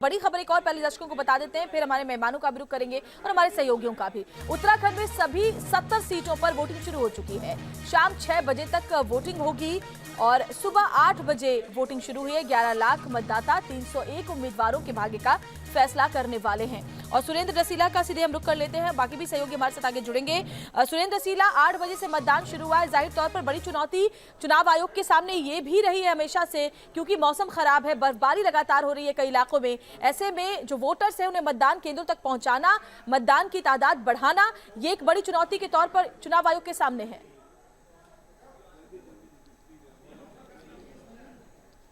बड़ी खबर एक और पहले दर्शकों को बता देते हैं, फिर हमारे मेहमानों का भी रुख करेंगे और हमारे सहयोगियों का भी। उत्तराखंड में सभी 70 सीटों पर वोटिंग शुरू हो चुकी है। शाम 6 बजे तक वोटिंग होगी और सुबह 8 बजे वोटिंग शुरू हुई है। 11 लाख मतदाता 301 उम्मीदवारों के भाग्य का फैसला करने वाले हैं। और सुरेंद्र रसीला का सीधे हम रुख कर लेते हैं, बाकी भी सहयोगी हमारे साथ आगे जुड़ेंगे। सुरेंद्र रसीला, 8 बजे से मतदान शुरू हुआ है। जाहिर तौर पर बड़ी चुनौती चुनाव आयोग के सामने ये भी रही है हमेशा से, क्योंकि मौसम खराब है, बर्फबारी लगातार हो रही है कई इलाकों में। ऐसे में जो वोटर्स हैं उन्हें मतदान केंद्रों तक पहुंचाना, मतदान की तादाद बढ़ाना, ये एक बड़ी चुनौती के तौर पर चुनाव आयोग के सामने है।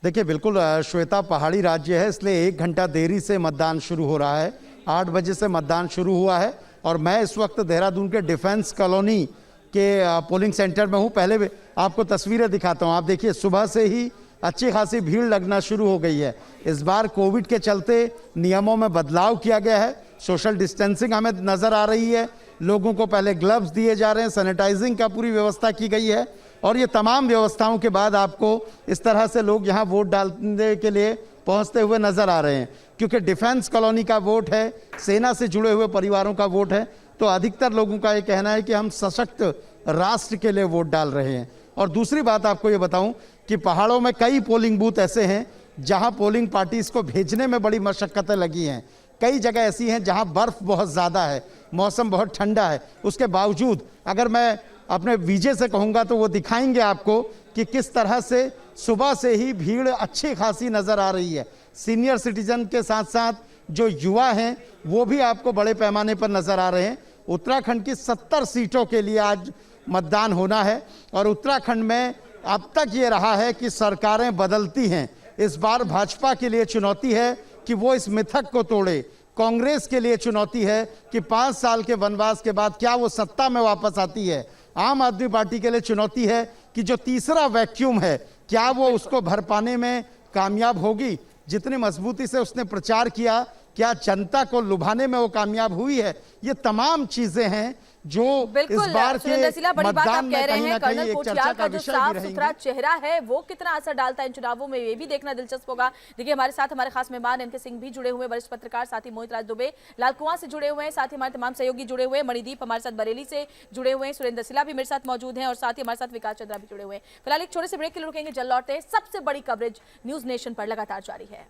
देखिए, बिल्कुल श्वेता, पहाड़ी राज्य है, इसलिए 1 घंटा देरी से मतदान शुरू हो रहा है। 8 बजे से मतदान शुरू हुआ है और मैं इस वक्त देहरादून के डिफेंस कॉलोनी के पोलिंग सेंटर में हूँ। पहले भी आपको तस्वीरें दिखाता हूँ। आप देखिए, सुबह से ही अच्छी खासी भीड़ लगना शुरू हो गई है। इस बार कोविड के चलते नियमों में बदलाव किया गया है। सोशल डिस्टेंसिंग हमें नज़र आ रही है। लोगों को पहले ग्लव्स दिए जा रहे हैं, सैनिटाइजिंग का पूरी व्यवस्था की गई है और ये तमाम व्यवस्थाओं के बाद आपको इस तरह से लोग यहाँ वोट डालने के लिए पहुँचते हुए नज़र आ रहे हैं। क्योंकि डिफेंस कॉलोनी का वोट है, सेना से जुड़े हुए परिवारों का वोट है, तो अधिकतर लोगों का ये कहना है कि हम सशक्त राष्ट्र के लिए वोट डाल रहे हैं। और दूसरी बात आपको ये बताऊं कि पहाड़ों में कई पोलिंग बूथ ऐसे हैं जहां पोलिंग पार्टीज को भेजने में बड़ी मशक्कतें लगी हैं। कई जगह ऐसी हैं जहां बर्फ बहुत ज़्यादा है, मौसम बहुत ठंडा है, उसके बावजूद अगर मैं अपने वीजे से कहूँगा तो वो दिखाएंगे आपको कि किस तरह से सुबह से ही भीड़ अच्छी खासी नज़र आ रही है। सीनियर सिटीजन के साथ साथ जो युवा हैं वो भी आपको बड़े पैमाने पर नज़र आ रहे हैं। उत्तराखंड की 70 सीटों के लिए आज मतदान होना है और उत्तराखंड में अब तक ये रहा है कि सरकारें बदलती हैं। इस बार भाजपा के लिए चुनौती है कि वो इस मिथक को तोड़े। कांग्रेस के लिए चुनौती है कि 5 साल के वनवास के बाद क्या वो सत्ता में वापस आती है। आम आदमी पार्टी के लिए चुनौती है कि जो तीसरा वैक्यूम है क्या वो उसको भर पाने में कामयाब होगी। जितनी मजबूती से उसने प्रचार किया, क्या जनता को लुभाने में वो कामयाब हुई है। ये तमाम चीजें हैं जो इस बार के मतदान में कहीं ना कहीं एक चर्चा का विषय भी रहेंगी। सुथरा चेहरा है वो कितना असर डालता है इन चुनावों में, ये भी देखना दिलचस्प होगा। देखिए, हमारे साथ हमारे खास मेहमान एनके सिंह भी जुड़े हुए, वरिष्ठ पत्रकार, साथ ही मोहित राज दुबे लाल कुआं से जुड़े हुए हैं, साथ ही हमारे तमाम सहयोगी जुड़े हुए हैं। मणिदीप हमारे साथ बरेली से जुड़े हुए हैं, सुरेंद्र रसीला भी मेरे साथ मौजूद हैं और साथ ही हमारे साथ विकास चंद्रा भी जुड़े हुए हैं। फिलहाल एक छोटे से ब्रेक के लिए रुकेंगे, जल्द लौटते हैं। सबसे बड़ी कवरेज न्यूज नेशन पर लगातार जारी है।